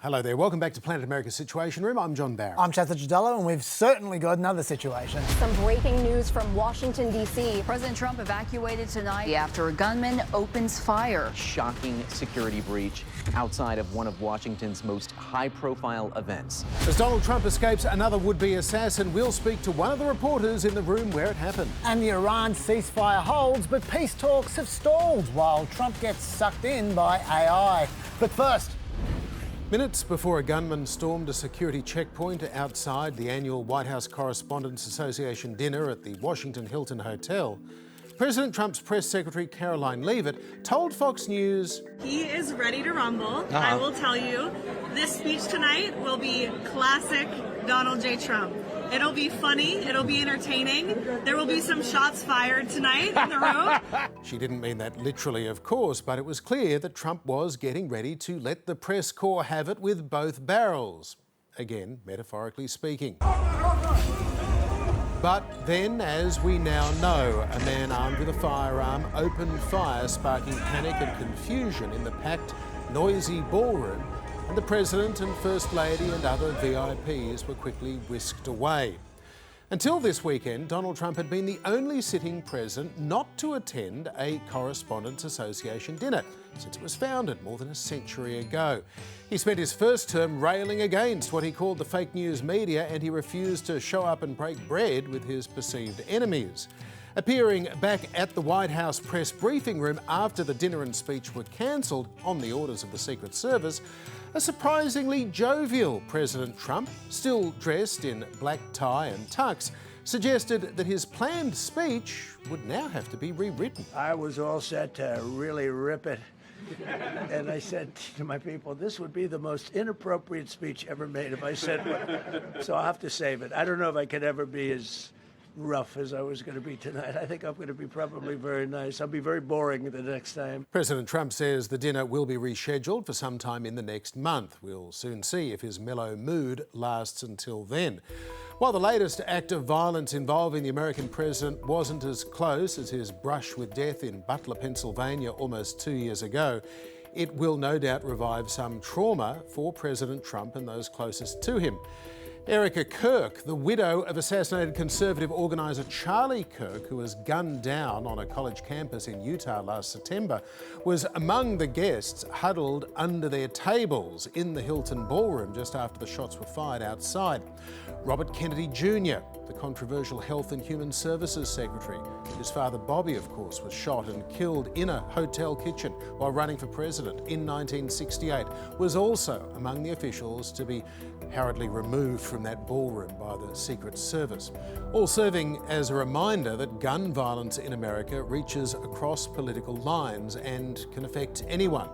Hello there, welcome back to Planet America's Situation Room. I'm John Barron. I'm Licciardello, and we've certainly got another situation. Some breaking news from Washington, D.C. President Trump evacuated tonight after a gunman opens fire. Shocking security breach outside of one of Washington's most high-profile events. As Donald Trump escapes another would-be assassin, we'll speak to one of the reporters in the room where it happened. And the Iran ceasefire holds, but peace talks have stalled while Trump gets sucked in by AI. But first, minutes before a gunman stormed a security checkpoint outside the annual White House Correspondents Association dinner at the Washington Hilton Hotel, President Trump's press secretary Caroline Leavitt told Fox News, "He is ready to rumble. I will tell you, this speech tonight will be classic Donald J. Trump. It'll be funny, it'll be entertaining. There will be some shots fired tonight in the room." She didn't mean that literally, of course, but it was clear that Trump was getting ready to let the press corps have it with both barrels. Again, metaphorically speaking. But then, as we now know, a man armed with a firearm opened fire, sparking panic and confusion in the packed, noisy ballroom, and the President and First Lady and other VIPs were quickly whisked away. Until this weekend, Donald Trump had been the only sitting president not to attend a Correspondents Association dinner since it was founded more than a century ago. He spent his first term railing against what he called the fake news media, and he refused to show up and break bread with his perceived enemies. Appearing back at the White House press briefing room after the dinner and speech were cancelled on the orders of the Secret Service, a surprisingly jovial President Trump, still dressed in black tie and tux, suggested that his planned speech would now have to be rewritten. I was all set to really rip it. And I said to my people, this would be the most inappropriate speech ever made if I said what. So I'll have to save it. I don't know if I could ever be as rough as I was going to be tonight. I think I'm going to be probably very nice. I'll be very boring the next time. President Trump says the dinner will be rescheduled for some time in the next month. We'll soon see if his mellow mood lasts until then. While the latest act of violence involving the American president wasn't as close as his brush with death in Butler, Pennsylvania almost 2 years ago, it will no doubt revive some trauma for President Trump and those closest to him. Erica Kirk, the widow of assassinated conservative organiser Charlie Kirk, who was gunned down on a college campus in Utah last September, was among the guests huddled under their tables in the Hilton ballroom just after the shots were fired outside. Robert Kennedy Jr., the controversial Health and Human Services Secretary, his father Bobby, of course, was shot and killed in a hotel kitchen while running for president in 1968, was also among the officials to be hurriedly removed from that ballroom by the Secret Service, all serving as a reminder that gun violence in America reaches across political lines and can affect anyone,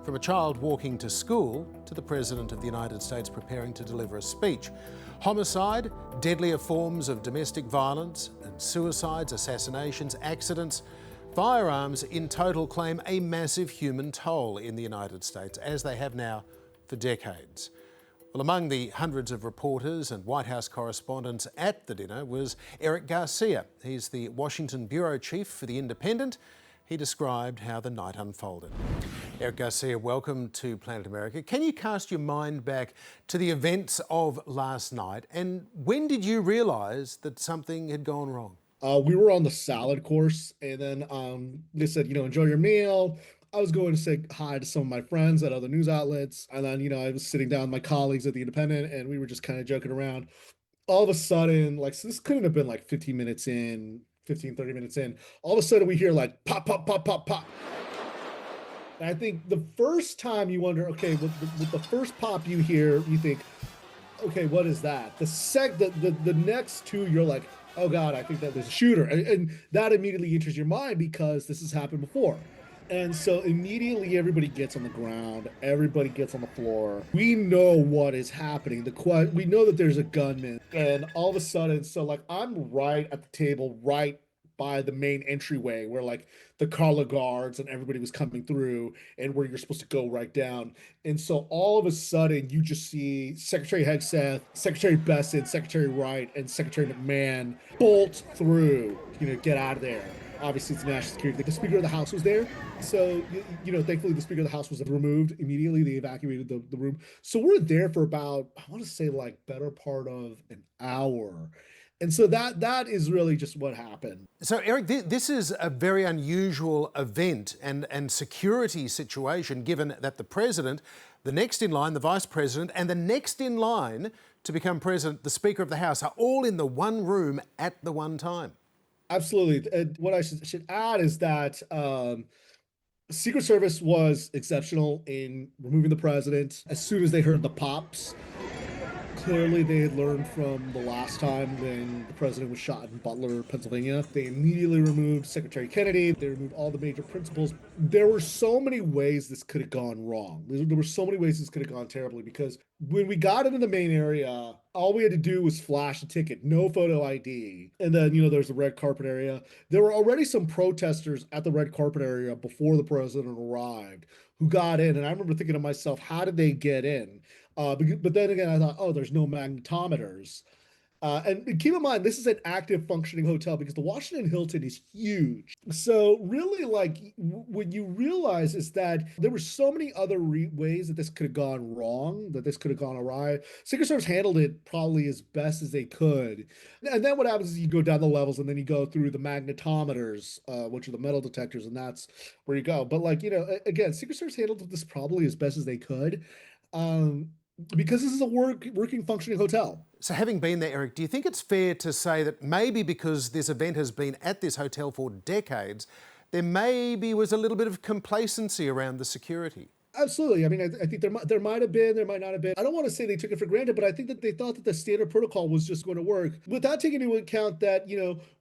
from a child walking to school to the President of the United States preparing to deliver a speech. Homicide, deadlier forms of domestic violence, and suicides, assassinations, accidents, firearms in total claim a massive human toll in the United States, as they have now for decades. Well, among the hundreds of reporters and White House correspondents at the dinner was Eric Garcia. He's the Washington bureau chief for the Indepth. He described how the night unfolded. Eric Garcia, welcome to Planet America. Can you cast your mind back to the events of last night, and when did you realise that something had gone wrong? We were on the salad course, and then they said, enjoy your meal. I was going to say hi to some of my friends at other news outlets. And then, I was sitting down with my colleagues at the Indepth, and we were just kind of joking around. All of a sudden, so this couldn't have been 30 minutes in. All of a sudden we hear pop, pop, pop, pop, pop. And I think the first time you wonder, okay, with the first pop you hear, you think, okay, what is that? The next two, you're like, oh God, I think that there's a shooter. And that immediately enters your mind because this has happened before. And so immediately everybody gets on the ground, everybody gets on the floor. We know what is happening. We know that there's a gunman, and all of a sudden, I'm right at the table, right by the main entryway where the color guards and everybody was coming through, and where you're supposed to go right down. And so all of a sudden you just see Secretary Hegseth, Secretary Bessent, Secretary Wright, and Secretary McMahon bolt through, get out of there. obviously it's national security. The Speaker of the House was there. So, thankfully the Speaker of the House was removed immediately. They evacuated the room. So we're there for about, I want to say like better part of an hour. And so that is really just what happened. So, Eric, this is a very unusual event and security situation, given that the president, the next in line, the vice president, and the next in line to become president, the Speaker of the House, are all in the one room at the one time. Absolutely. And what I should add is that Secret Service was exceptional in removing the president as soon as they heard the pops. Clearly, they had learned from the last time when the president was shot in Butler, Pennsylvania. They immediately removed Secretary Kennedy. They removed all the major principals. There were so many ways this could have gone wrong. There were so many ways this could have gone terribly, because when we got into the main area, all we had to do was flash a ticket, no photo ID. And then, there's the red carpet area. There were already some protesters at the red carpet area before the president arrived who got in. And I remember thinking to myself, how did they get in? But then again, I thought, oh, there's no magnetometers. And keep in mind, this is an active functioning hotel because the Washington Hilton is huge. So really, like, what you realize is that there were so many other ways that this could have gone wrong, that this could have gone awry. Secret Service handled it probably as best as they could. And then what happens is you go down the levels and then you go through the magnetometers, which are the metal detectors, and that's where you go. But again, Secret Service handled this probably as best as they could. Because this is a working, functioning hotel. So having been there, Eric, do you think it's fair to say that maybe because this event has been at this hotel for decades, there maybe was a little bit of complacency around the security? Absolutely. I mean, I think there might have been, there might not have been. I don't want to say they took it for granted, but I think that they thought that the standard protocol was just going to work without taking into account that,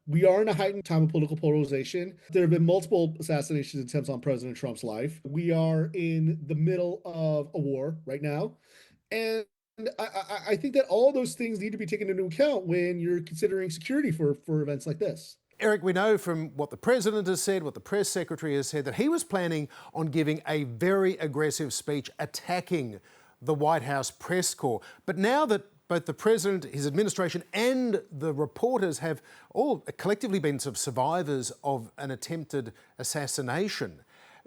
we are in a heightened time of political polarization. There have been multiple assassination attempts on President Trump's life. We are in the middle of a war right now. And I think that all those things need to be taken into account when you're considering security for events like this. Eric, we know from what the president has said, what the press secretary has said, that he was planning on giving a very aggressive speech attacking the White House press corps. But now that both the president, his administration, and the reporters have all collectively been sort of survivors of an attempted assassination,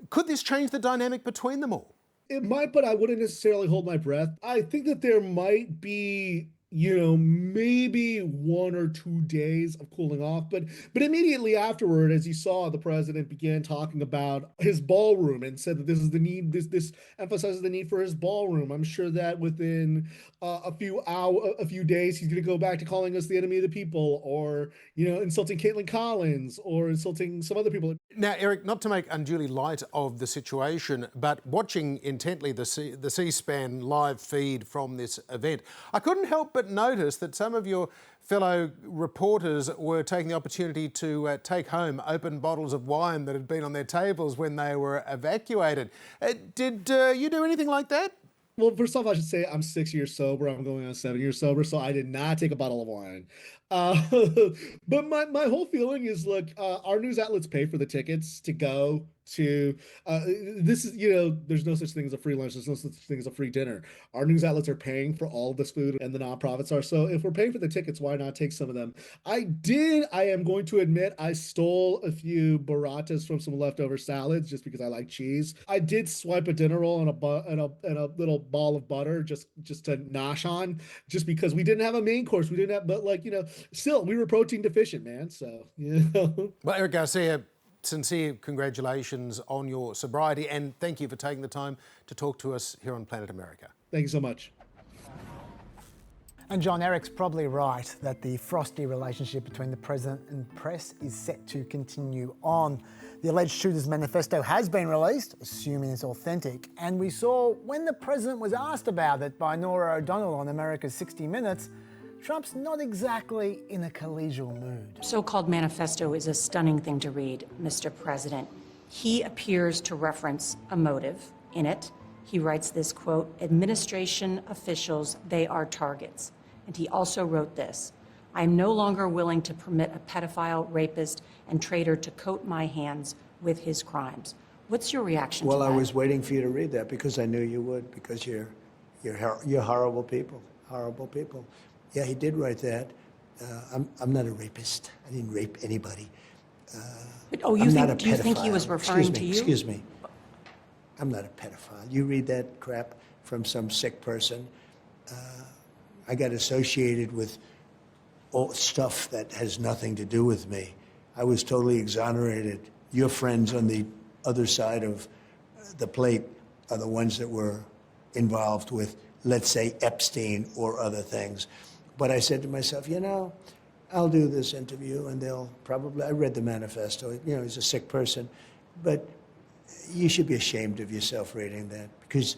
could this change the dynamic between them all? It might, but I wouldn't necessarily hold my breath. I think that there might be, maybe 1 or 2 days of cooling off. But immediately afterward, as you saw, the president began talking about his ballroom and said that this is the need. This emphasizes the need for his ballroom. I'm sure that within a few days, he's going to go back to calling us the enemy of the people, or insulting Caitlin Collins, or insulting some other people. Now, Eric, not to make unduly light of the situation, but watching intently the C-SPAN live feed from this event, I couldn't help but notice that some of your fellow reporters were taking the opportunity to take home open bottles of wine that had been on their tables when they were evacuated. Did you do anything like that? Well, first off, I should say I'm 6 years sober. I'm going on 7 years sober, so I did not take a bottle of wine. But my whole feeling is, look, our news outlets pay for the tickets to go to this is, there's no such thing as a free lunch. There's no such thing as a free dinner. Our news outlets are paying for all of this food, and the nonprofits are. So if we're paying for the tickets, why not take some of them? I am going to admit, I stole a few burratas from some leftover salads just because I like cheese. I did swipe a dinner roll and a little ball of butter just to nosh on, just because we didn't have a main course. We didn't have, but still, we were protein deficient, man. So, Well, Eric Garcia, sincere congratulations on your sobriety, and thank you for taking the time to talk to us here on Planet America. Thank you so much. And John, Eric's probably right that the frosty relationship between the president and press is set to continue on. The alleged shooter's manifesto has been released, assuming it's authentic, and we saw when the president was asked about it by Norah O'Donnell on America's 60 Minutes, Trump's not exactly in a collegial mood. So-called manifesto is a stunning thing to read, Mr. President. He appears to reference a motive in it. He writes this, quote, "Administration officials, they are targets." And he also wrote this, "I am no longer willing to permit a pedophile, rapist, and traitor to coat my hands with his crimes." What's your reaction to that? Well, I was waiting for you to read that because I knew you would, because you're horrible people, horrible people. Yeah, he did write that. I'm not a rapist. I didn't rape anybody. Oh, I'm not a do you think he was pedophile. referring to you? Excuse me. I'm not a pedophile. You read that crap from some sick person. I got associated with all stuff that has nothing to do with me. I was totally exonerated. Your friends on the other side of the plate are the ones that were involved with, let's say, Epstein or other things. But I said to myself, you know, I'll do this interview and they'll probably, I read the manifesto, you know, he's a sick person, but you should be ashamed of yourself reading that, because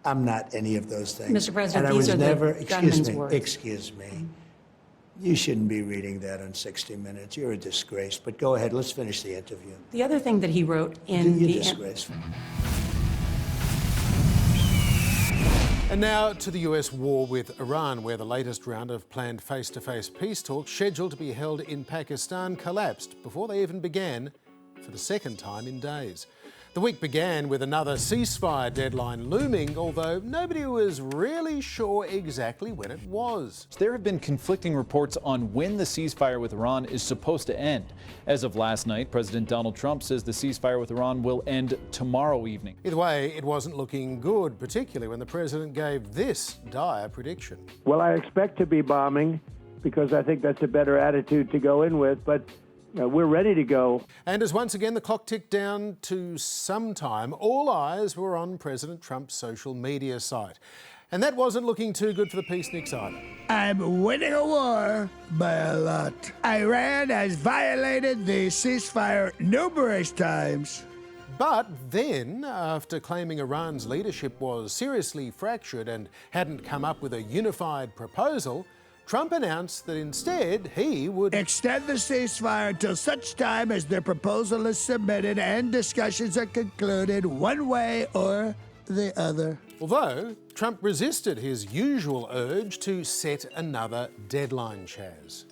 I'm not any of those things. Mr. President, and I these was are never, the gunman's excuse me, words. excuse me. You shouldn't be reading that on 60 Minutes. You're a disgrace. But go ahead, let's finish the interview. The other thing that he wrote in You're the... disgraceful. And now to the US war with Iran, where the latest round of planned face-to-face peace talks scheduled to be held in Pakistan collapsed before they even began for the second time in days. The week began with another ceasefire deadline looming, although nobody was really sure exactly when it was. There have been conflicting reports on when the ceasefire with Iran is supposed to end. As of last night, President Donald Trump says the ceasefire with Iran will end tomorrow evening. Either way, it wasn't looking good, particularly when the president gave this dire prediction. Well, I expect to be bombing because I think that's a better attitude to go in with, but we're ready to go. And as once again the clock ticked down to some time, all eyes were on President Trump's social media site. And that wasn't looking too good for the peaceniks either. I'm winning a war by a lot. Iran has violated the ceasefire numerous times. But then, after claiming Iran's leadership was seriously fractured and hadn't come up with a unified proposal, Trump announced that instead he would extend the ceasefire until such time as their proposal is submitted and discussions are concluded one way or the other. Although Trump resisted his usual urge to set another deadline, Chaz.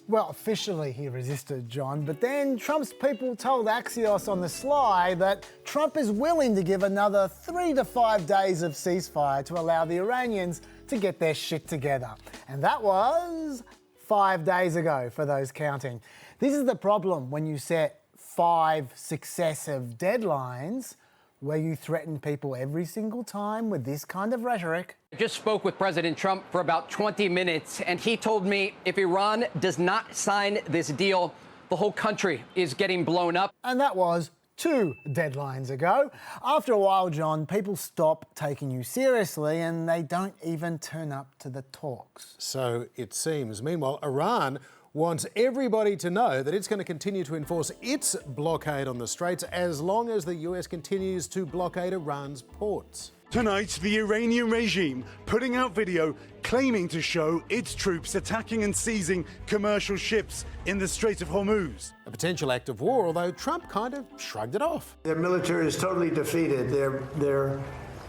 Well, officially he resisted, John, but then Trump's people told Axios on the sly that Trump is willing to give another 3 to 5 days of ceasefire to allow the Iranians to get their shit together. And that was 5 days ago for those counting. This is the problem when you set 5 successive deadlines where you threaten people every single time with this kind of rhetoric. I just spoke with President Trump for about 20 minutes, and he told me if Iran does not sign this deal, the whole country is getting blown up. And that was 2 deadlines ago. After a while, John, people stop taking you seriously and they don't even turn up to the talks. So it seems. Meanwhile, Iran wants everybody to know that it's going to continue to enforce its blockade on the Straits as long as the US continues to blockade Iran's ports. Tonight, the Iranian regime putting out video claiming to show its troops attacking and seizing commercial ships in the Strait of Hormuz. A potential act of war, although Trump kind of shrugged it off. Their military is totally defeated. They're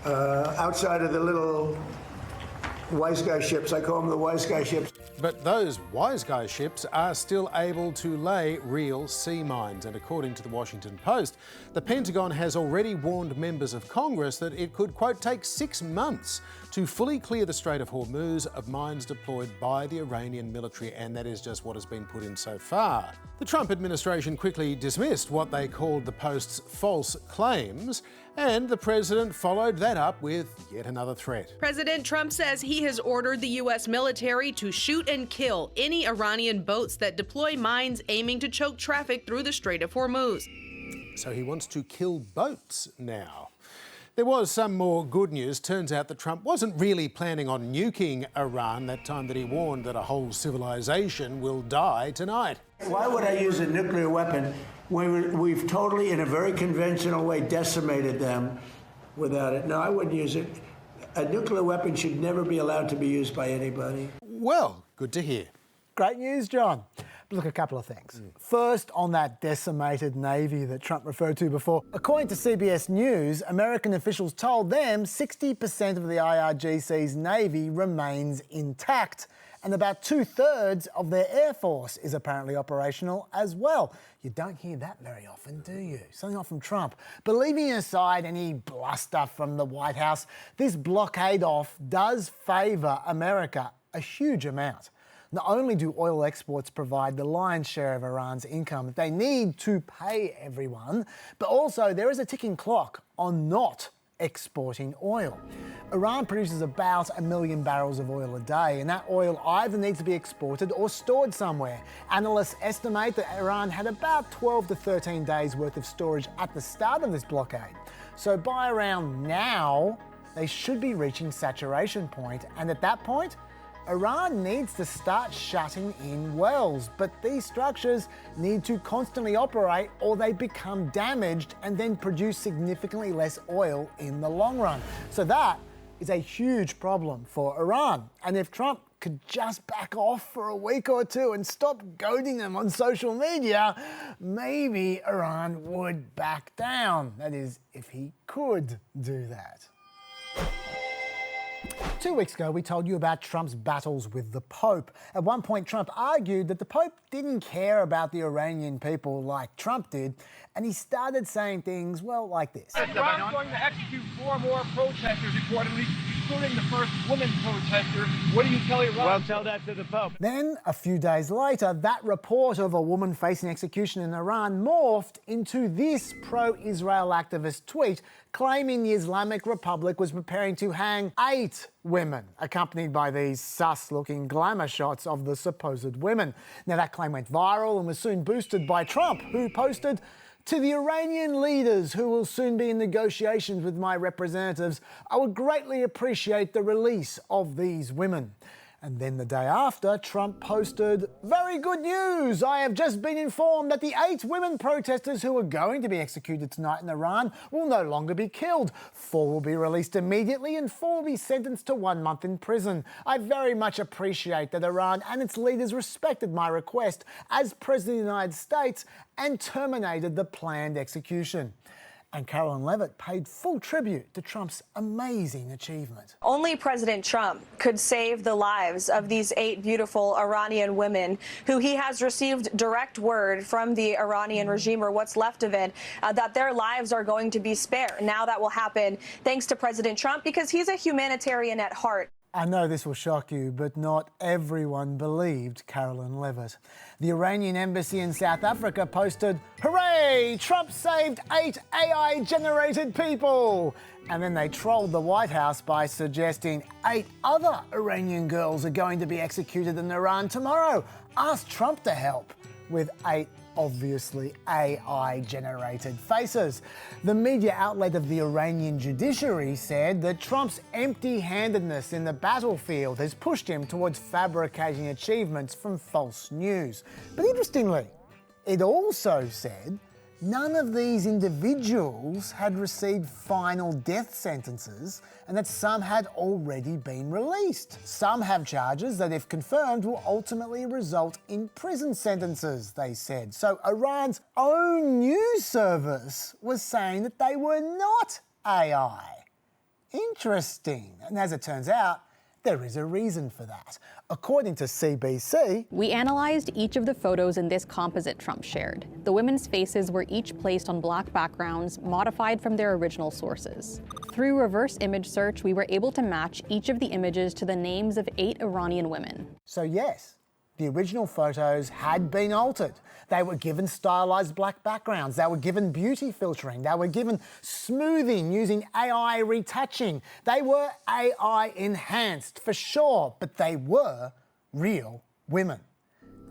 outside of the little wise guy ships. I call them the wise guy ships. But those wise guy ships are still able to lay real sea mines. And according to the Washington Post, the Pentagon has already warned members of Congress that it could, quote, take 6 months to fully clear the Strait of Hormuz of mines deployed by the Iranian military, and that is just what has been put in so far. The Trump administration quickly dismissed what they called the Post's false claims, and the president followed that up with yet another threat. President Trump says he has ordered the U.S. military to shoot and kill any Iranian boats that deploy mines aiming to choke traffic through the Strait of Hormuz. So he wants to kill boats now. There was some more good news. Turns out that Trump wasn't really planning on nuking Iran that time that he warned that a whole civilization will die tonight. Why would I use a nuclear weapon when we've totally, in a very conventional way, decimated them without it? No, I wouldn't use it. A nuclear weapon should never be allowed to be used by anybody. Well, good to hear. Great news, John. But look, a couple of things. First, on that decimated Navy that Trump referred to before. According to CBS News, American officials told them 60% of the IRGC's Navy remains intact, and about 2/3 of their Air Force is apparently operational as well. You don't hear that very often, do you? Something off from Trump. But leaving aside any bluster from the White House, this blockade off does favour America a huge amount. Not only do oil exports provide the lion's share of Iran's income that they need to pay everyone, but also there is a ticking clock on not exporting oil. Iran produces about 1 million barrels of oil a day, and that oil either needs to be exported or stored somewhere. Analysts estimate that Iran had about 12 to 13 days worth of storage at the start of this blockade. So by around now, they should be reaching saturation point, and at that point, Iran needs to start shutting in wells, but these structures need to constantly operate or they become damaged and then produce significantly less oil in the long run. So that is a huge problem for Iran. And if Trump could just back off for a week or two and stop goading them on social media, maybe Iran would back down. That is, if he could do that. 2 weeks ago, we told you about Trump's battles with the Pope. At one point, Trump argued that the Pope didn't care about the Iranian people like Trump did, and he started saying things, well, like this. Iran's going to execute 4 more protesters, reportedly, including the first woman protester. What do you tell Iran? Well, tell that to the Pope. Then, a few days later, that report of a woman facing execution in Iran morphed into this pro-Israel activist tweet claiming the Islamic Republic was preparing to hang 8 women, accompanied by these sus-looking glamour shots of the supposed women. Now, that claim went viral and was soon boosted by Trump, who posted, "To the Iranian leaders who will soon be in negotiations with my representatives, I would greatly appreciate the release of these women." And then the day after, Trump posted, "Very good news! I have just been informed that the 8 women protesters who are going to be executed tonight in Iran will no longer be killed. 4 will be released immediately and 4 will be sentenced to 1 month in prison. I very much appreciate that Iran and its leaders respected my request as President of the United States and terminated the planned execution." And Carolyn Levitt paid full tribute to Trump's amazing achievement. Only President Trump could save the lives of these 8 beautiful Iranian women who he has received direct word from the Iranian regime, or what's left of it, that their lives are going to be spared. Now that will happen thanks to President Trump because he's a humanitarian at heart. I know this will shock you, but not everyone believed Carolyn Levitt. The Iranian embassy in South Africa posted, "Hooray! Trump saved 8 AI-generated people!" And then they trolled the White House by suggesting 8 other Iranian girls are going to be executed in Iran tomorrow. Ask Trump to help with 8 obviously AI-generated faces. The media outlet of the Iranian judiciary said that Trump's empty-handedness in the battlefield has pushed him towards fabricating achievements from false news. But interestingly, it also said none of these individuals had received final death sentences and that some had already been released. Some have charges that, if confirmed, will ultimately result in prison sentences, they said. So Iran's own news service was saying that they were not AI. Interesting. And as it turns out, there is a reason for that. According to CBC, we analyzed each of the photos in this composite Trump shared. The women's faces were each placed on black backgrounds, modified from their original sources. Through reverse image search, we were able to match each of the images to the names of 8 Iranian women. So yes, the original photos had been altered. They were given stylized black backgrounds. They were given beauty filtering. They were given smoothing using AI retouching. They were AI enhanced for sure, but they were real women.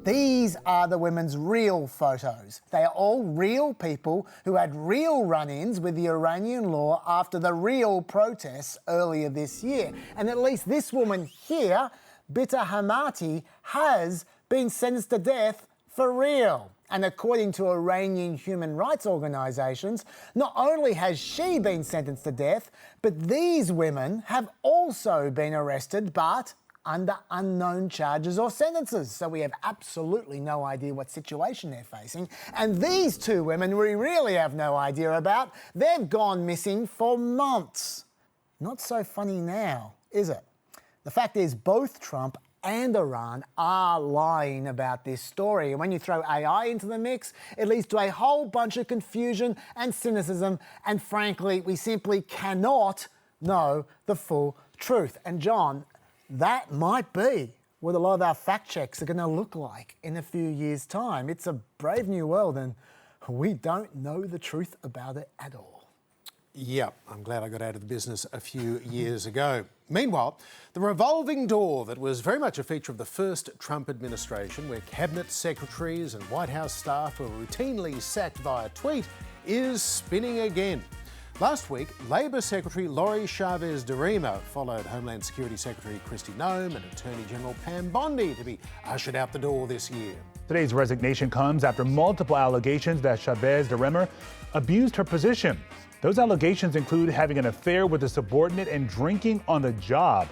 These are the women's real photos. They are all real people who had real run-ins with the Iranian law after the real protests earlier this year. And at least this woman here, Bitta Hamati, has been sentenced to death for real. And according to Iranian human rights organisations, not only has she been sentenced to death, but these women have also been arrested, but under unknown charges or sentences. So we have absolutely no idea what situation they're facing. And these 2 women we really have no idea about. They've gone missing for months. Not so funny now, is it? The fact is, both Trump and Iran are lying about this story. And when you throw AI into the mix, it leads to a whole bunch of confusion and cynicism. And frankly, we simply cannot know the full truth. And John, that might be what a lot of our fact checks are going to look like in a few years' time. It's a brave new world, and we don't know the truth about it at all. Yeah, I'm glad I got out of the business a few years ago. Meanwhile, the revolving door that was very much a feature of the first Trump administration, where cabinet secretaries and White House staff were routinely sacked via tweet, is spinning again. Last week, Labor Secretary Lori Chavez-de Rima followed Homeland Security Secretary Kristi Noem and Attorney General Pam Bondi to be ushered out the door this year. Today's resignation comes after multiple allegations that Chavez-de Rima abused her position. Those allegations include having an affair with a subordinate and drinking on the job.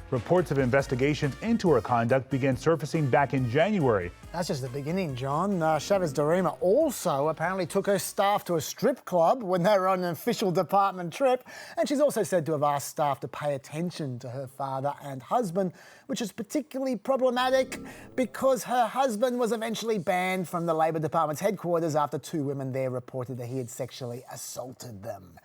Reports of investigations into her conduct began surfacing back in January. That's just the beginning, John. Chavez-de Rima also apparently took her staff to a strip club when they were on an official department trip, and she's also said to have asked staff to pay attention to her father and husband, which is particularly problematic because her husband was eventually banned from the Labor Department's headquarters after two women there reported that he had sexually assaulted them.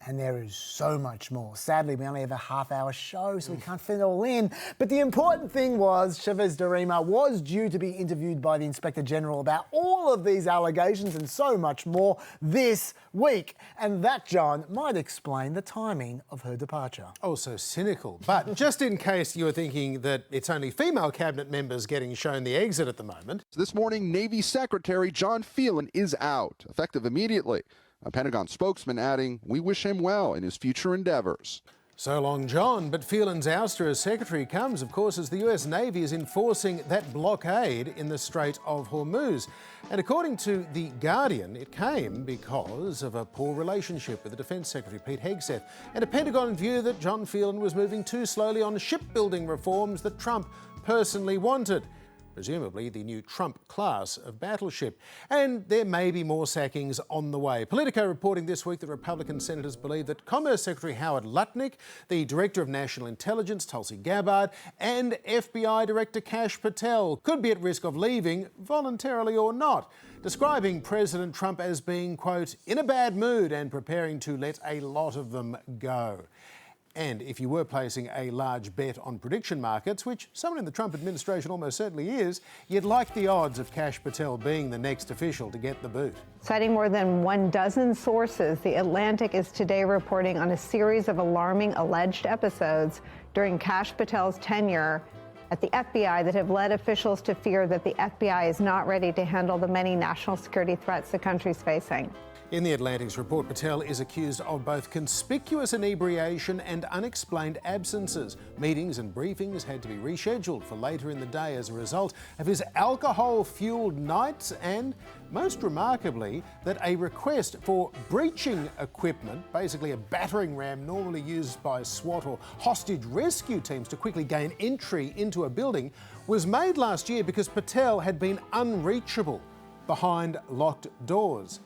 And there is so much more. Sadly, we only have a half-hour show, so we can't fit it all in. But the important thing was Chavez-de Rima was due to be interviewed by the Inspector General about all of these allegations and so much more this week. And that, John, might explain the timing of her departure. Oh, so cynical. But just in case you were thinking that it's only female cabinet members getting shown the exit at the moment. This morning, Navy Secretary John Phelan is out, effective immediately. A Pentagon spokesman adding, "We wish him well in his future endeavors." So long, John. But Phelan's ouster as secretary comes, of course, as the US Navy is enforcing that blockade in the Strait of Hormuz. And according to The Guardian, it came because of a poor relationship with the Defence Secretary, Pete Hegseth, and a Pentagon view that John Phelan was moving too slowly on shipbuilding reforms that Trump personally wanted. Presumably the new Trump class of battleship. And there may be more sackings on the way. Politico reporting this week that Republican senators believe that Commerce Secretary Howard Lutnick, the Director of National Intelligence Tulsi Gabbard, and FBI Director Kash Patel could be at risk of leaving, voluntarily or not, describing President Trump as being, quote, in a bad mood and preparing to let a lot of them go. And if you were placing a large bet on prediction markets, which someone in the Trump administration almost certainly is, you'd like the odds of Kash Patel being the next official to get the boot. Citing more than 12 sources, The Atlantic is today reporting on a series of alarming alleged episodes during Kash Patel's tenure at the FBI that have led officials to fear that the FBI is not ready to handle the many national security threats the country's facing. In The Atlantic's report, Patel is accused of both conspicuous inebriation and unexplained absences. Meetings and briefings had to be rescheduled for later in the day as a result of his alcohol-fueled nights and, most remarkably, that a request for breaching equipment, basically a battering ram normally used by SWAT or hostage rescue teams to quickly gain entry into a building, was made last year because Patel had been unreachable behind locked doors.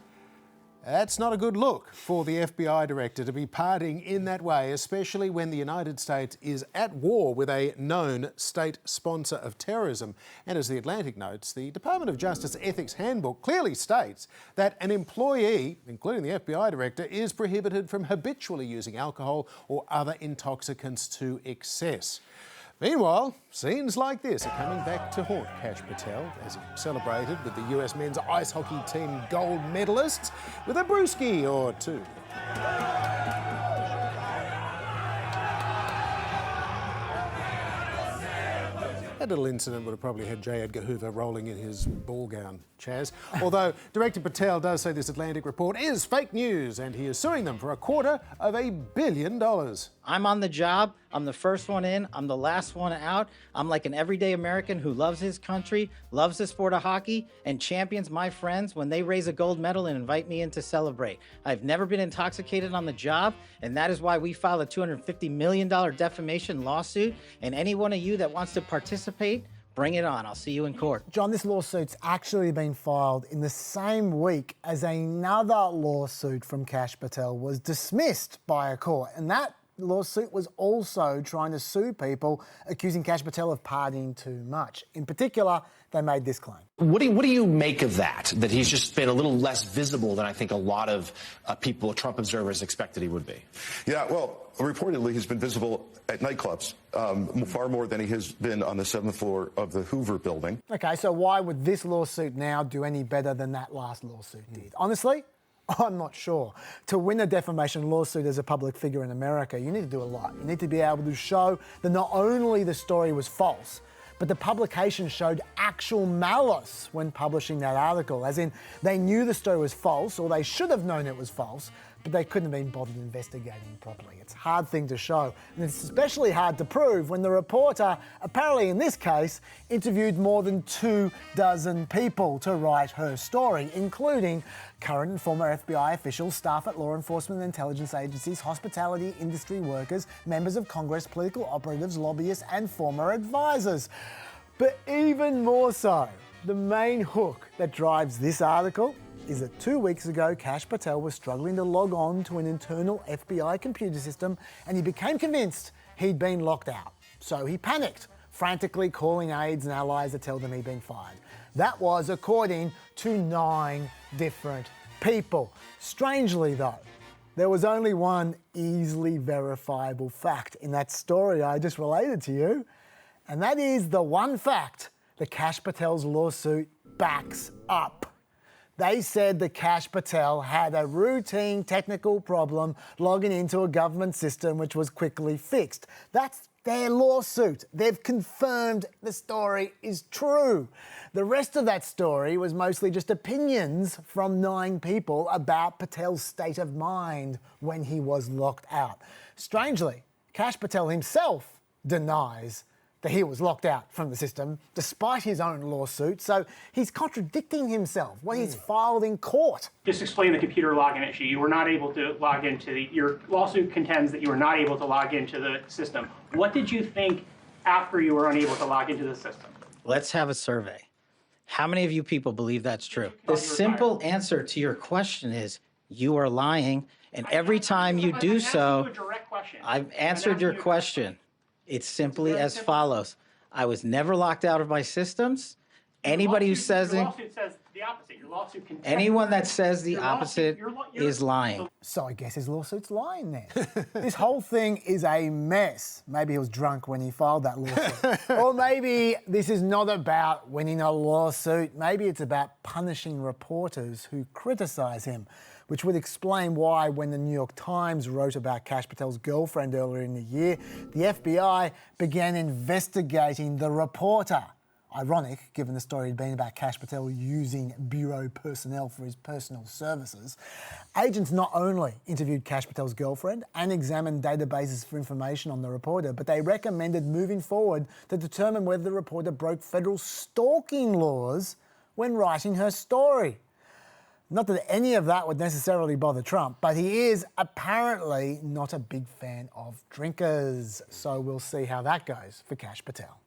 That's not a good look for the FBI director to be partying in that way, especially when the United States is at war with a known state sponsor of terrorism. And as The Atlantic notes, the Department of Justice Ethics Handbook clearly states that an employee, including the FBI director, is prohibited from habitually using alcohol or other intoxicants to excess. Meanwhile, scenes like this are coming back to haunt Kash Patel as he celebrated with the US men's ice hockey team gold medalists with a brewski or two. That little incident would have probably had J. Edgar Hoover rolling in his ball gown, Chaz. Although Director Patel does say this Atlantic report is fake news and he is suing them for $250 million. I'm on the job. I'm the first one in. I'm the last one out. I'm like an everyday American who loves his country, loves the sport of hockey, and champions my friends when they raise a gold medal and invite me in to celebrate. I've never been intoxicated on the job, and that is why we filed a $250 million defamation lawsuit. And any one of you that wants to participate, bring it on. I'll see you in court. John, this lawsuit's actually been filed in the same week as another lawsuit from Kash Patel was dismissed by a court. And that the lawsuit was also trying to sue people accusing Kash Patel of partying too much. In particular, they made this claim. What do you make of that he's just been a little less visible than I think a lot of people, Trump observers, expected he would be? Yeah, well, reportedly he's been visible at nightclubs far more than he has been on the 7th floor of the Hoover building. Okay, so why would this lawsuit now do any better than that last lawsuit did? Honestly, I'm not sure. To win a defamation lawsuit as a public figure in America, you need to do a lot. You need to be able to show that not only the story was false, but the publication showed actual malice when publishing that article, as in they knew the story was false, or they should have known it was false, but they couldn't have been bothered investigating properly. It's a hard thing to show, and it's especially hard to prove when the reporter, apparently in this case, interviewed more than 24 people to write her story, including current and former FBI officials, staff at law enforcement and intelligence agencies, hospitality industry workers, members of Congress, political operatives, lobbyists, and former advisors. But even more so, the main hook that drives this article is that 2 weeks ago, Kash Patel was struggling to log on to an internal FBI computer system, and he became convinced he'd been locked out. So he panicked, frantically calling aides and allies to tell them he'd been fired. That was according to 9 different people. Strangely though, there was only one easily verifiable fact in that story I just related to you, and that is the one fact that Kash Patel's lawsuit backs up. They said that Kash Patel had a routine technical problem logging into a government system which was quickly fixed. That's their lawsuit. They've confirmed the story is true. The rest of that story was mostly just opinions from 9 people about Patel's state of mind when he was locked out. Strangely, Kash Patel himself denies that he was locked out from the system despite his own lawsuit, so he's contradicting himself, what he's filed in court. Just explain the computer login issue. You were not able to log into your lawsuit contends that you were not able to log into the system. What did you think after you were unable to log into the system? Let's have a survey. How many of you people believe that's true? The simple answer to your question is you are lying, and every time you do so, I've answered your question. It's simply as follows. I was never locked out of my systems. Anybody who says your lawsuit says the opposite. Your lawsuit contends. Anyone that says the opposite is lying. So I guess his lawsuit's lying then. This whole thing is a mess. Maybe he was drunk when he filed that lawsuit. Or maybe this is not about winning a lawsuit. Maybe it's about punishing reporters who criticise him, which would explain why when the New York Times wrote about Kash Patel's girlfriend earlier in the year, the FBI began investigating the reporter. Ironic, given the story had been about Kash Patel using bureau personnel for his personal services. Agents not only interviewed Kash Patel's girlfriend and examined databases for information on the reporter, but they recommended moving forward to determine whether the reporter broke federal stalking laws when writing her story. Not that any of that would necessarily bother Trump, but he is apparently not a big fan of drinkers. So we'll see how that goes for Kash Patel.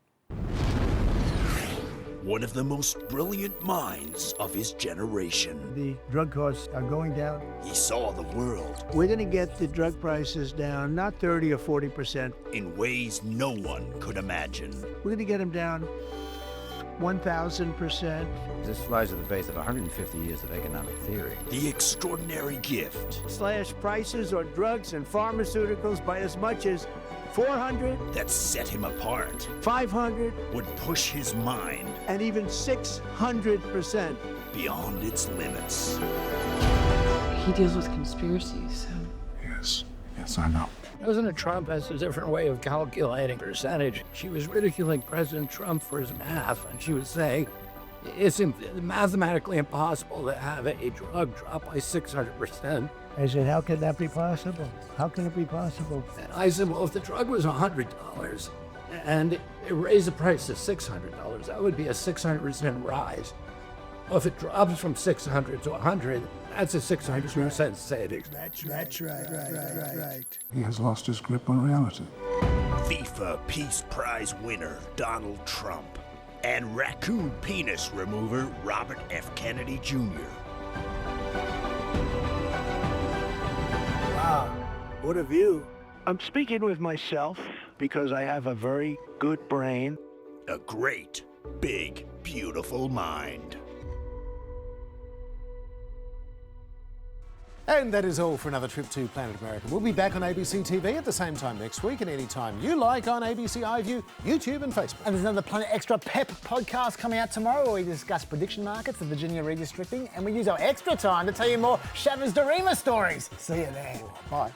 One of the most brilliant minds of his generation. The drug costs are going down. He saw the world We're going to get the drug prices down, not 30 or 40%. in ways no one could imagine. We're going to get them down 1,000%. This flies at the face of 150 years of economic theory. The extraordinary gift Slash prices on drugs and pharmaceuticals by as much as 400, that set him apart 500, would push his mind and even 600%. beyond its limits. He deals with conspiracies. Yes, I know. President Trump has a different way of calculating percentage. She was ridiculing President Trump for his math, and she was saying it's mathematically impossible to have a drug drop by 600%. I said, how can that be possible? How can it be possible? And I said, well, if the drug was $100 and it raised the price to $600, that would be a 600% rise. Well, if it drops from 600 to 100, that's a 600% savings. That's right. He has lost his grip on reality. FIFA Peace Prize winner Donald Trump and raccoon penis remover Robert F. Kennedy Jr. Wow, what a view. I'm speaking with myself because I have a very good brain. A great, big, beautiful mind. And that is all for another trip to Planet America. We'll be back on ABC TV at the same time next week and anytime you like on ABC iView, YouTube and Facebook. And there's another Planet Extra PEP podcast coming out tomorrow where we discuss prediction markets, the Virginia redistricting, and we use our extra time to tell you more Chavez-Dorima stories. See you there. Bye.